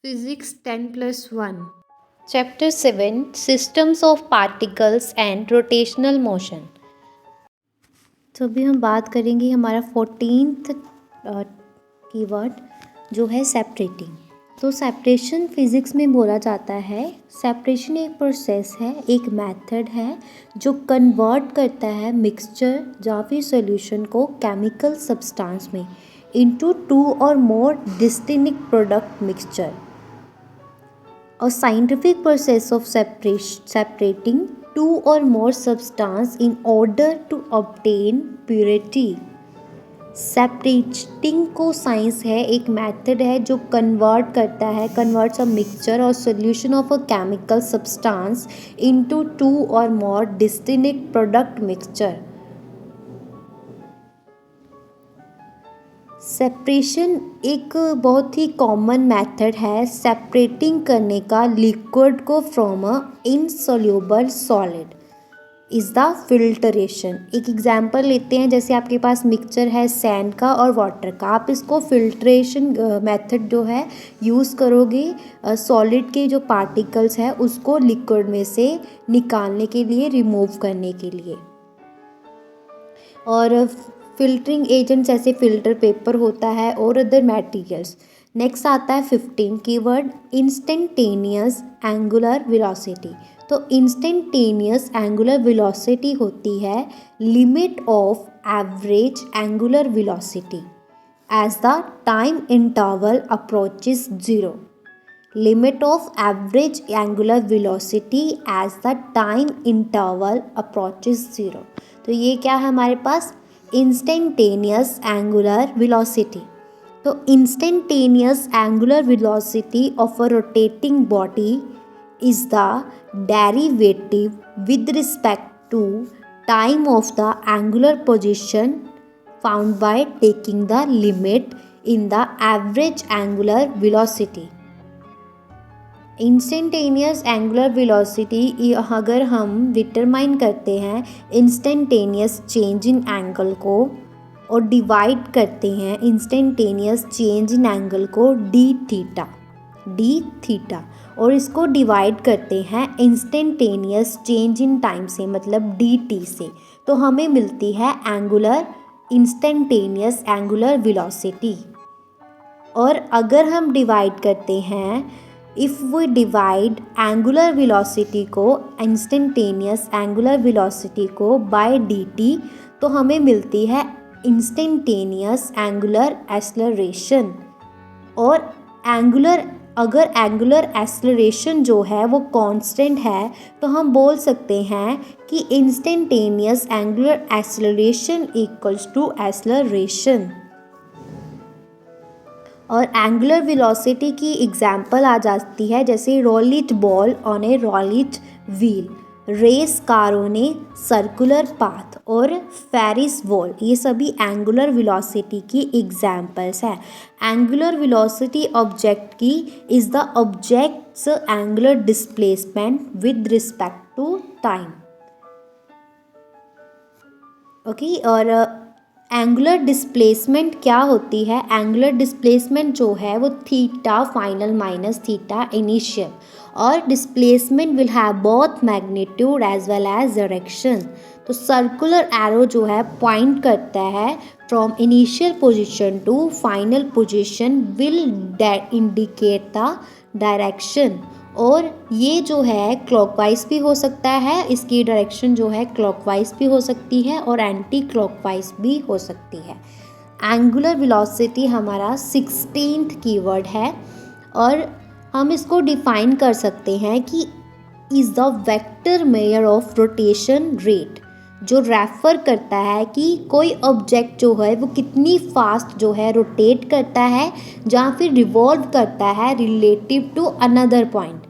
Physics 10+1 Chapter 7 Systems of Particles and Rotational Motion। तो अभी हम बात करेंगे हमारा 14th कीवर्ड जो है सेपरेटिंग। तो सेपरेशन फिज़िक्स में बोला जाता है, सेपरेशन एक प्रोसेस है, एक मेथड है जो कन्वर्ट करता है मिक्सचर या फिर सॉल्यूशन को केमिकल सब्सटेंस में into two or more distinct product mixture. A scientific process of separating two or more substances in order to obtain purity। Separating को साइंस है, एक मेथड है जो कन्वर्ट्स अ मिक्सचर और solution of a chemical substance into two or more distinct product mixture. Separation एक बहुत ही common method है separating करने का लिक्विड को from a insoluble solid is the filtration. एक एग्जांपल लेते हैं, जैसे आपके पास मिक्सचर है सैंड का और वाटर का, आप इसको फिल्ट्रेशन मेथड जो है यूज़ करोगे सॉलिड के जो पार्टिकल्स है उसको लिक्विड में से निकालने के लिए, रिमूव करने के लिए। और फिल्टरिंग एजेंट्स ऐसे फिल्टर पेपर होता है और अदर मटेरियल्स। नेक्स्ट आता है 15 कीवर्ड इंस्टेंटेनियस एंगुलर वेलोसिटी। तो इंस्टेंटेनियस एंगुलर वेलोसिटी होती है limit of average angular velocity as the time interval approaches zero. Limit of average angular velocity as the time interval approaches zero. तो ये क्या है हमारे पास, इंस्टेंटेनियस एंगुलर वेलोसिटी। तो instantaneous angular velocity of a rotating body is the derivative with respect to time of the angular position found by taking the limit in the average angular velocity. Instantaneous angular velocity अगर हम determine करते हैं instantaneous change in angle को और divide करते हैं instantaneous change in angle को D theta और इसको डिवाइड करते हैं इंस्टेंटेनियस चेंज इन टाइम से, मतलब डी टी से, तो हमें मिलती है इंस्टेंटेनियस एंगुलर वेलोसिटी। और अगर हम डिवाइड करते हैं, if we divide angular velocity को, इंस्टेंटेनियस एंगुलर वेलोसिटी को बाय dt, तो हमें मिलती है इंस्टेंटेनियस एंगुलर एक्सेलरेशन। और अगर एंगुलर एक्सेलरेशन जो है वो कांस्टेंट है तो हम बोल सकते हैं कि instantaneous angular acceleration equals to acceleration. और एंगुलर वेलोसिटी की एग्जाम्पल आ जाती है जैसे रोलिट ball on A रोलिट wheel, race car on a circular path और फेरिस वॉल, ये सभी एंगुलर वेलोसिटी की एग्जाम्पल्स हैं। एंगुलर वेलोसिटी ऑब्जेक्ट की is the objects angular displacement with respect to time. Okay, और एंगुलर डिस्प्लेसमेंट क्या होती है, एंगुलर डिस्प्लेसमेंट जो है वो theta final minus theta initial, और displacement will have both magnitude as well as direction. तो सर्कुलर एरो जो है पॉइंट करता है from initial position to final position, will indicate the direction. और ये जो है क्लॉकवाइज भी हो सकता है, इसकी डायरेक्शन जो है क्लॉकवाइज भी हो सकती है और एंटी क्लॉकवाइज भी हो सकती है। एंगुलर वेलोसिटी हमारा 16th कीवर्ड है और हम इसको डिफाइन कर सकते हैं कि is the vector measure of rotation rate, जो रेफर करता है कि कोई ऑब्जेक्ट जो है वो कितनी फास्ट जो है रोटेट करता है या फिर रिवॉल्व करता है relative to another point.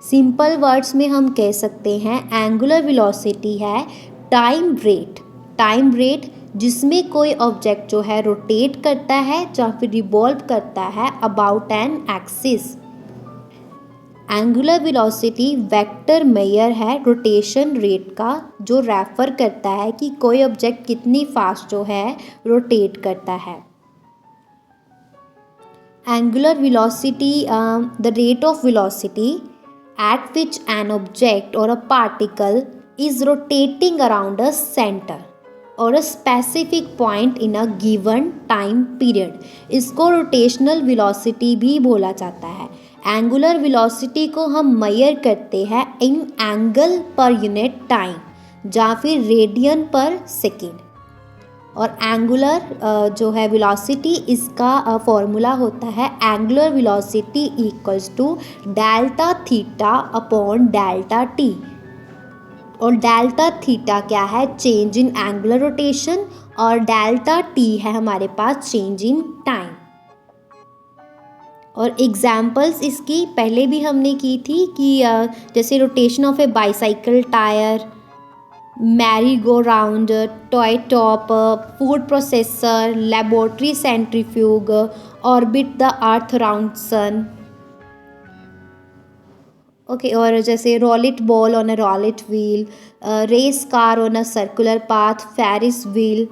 Simple words में हम कह सकते हैं एंगुलर वेलोसिटी है टाइम रेट जिसमें कोई ऑब्जेक्ट जो है रोटेट करता है या फिर रिवॉल्व करता है about an axis. Angular velocity vector measure है रोटेशन रेट का, जो रेफर करता है कि कोई ऑब्जेक्ट कितनी फास्ट जो है रोटेट करता है। Angular velocity, the rate of velocity at which an object or a particle is rotating around a center और a specific point in a given time period. इसको रोटेशनल वेलोसिटी भी बोला जाता है. एंगुलर वेलोसिटी को हम मेजर करते हैं इन एंगल पर यूनिट टाइम या फिर रेडियन पर सेकेंड. और एंगुलर जो है वेलोसिटी, इसका फॉर्मूला होता है angular velocity equals to delta theta upon delta T. और डेल्टा थीटा क्या है? Change in angular rotation. और डेल्टा टी है हमारे पास चेंज इन टाइम. और एग्जाम्पल्स इसकी पहले भी हमने की थी कि जैसे rotation of a bicycle tyre, merry go round, toy top, food processor, laboratory centrifuge, orbit the earth around sun. Okay, और जैसे roulette ball on a roulette wheel, race car on a circular path, Ferris wheel,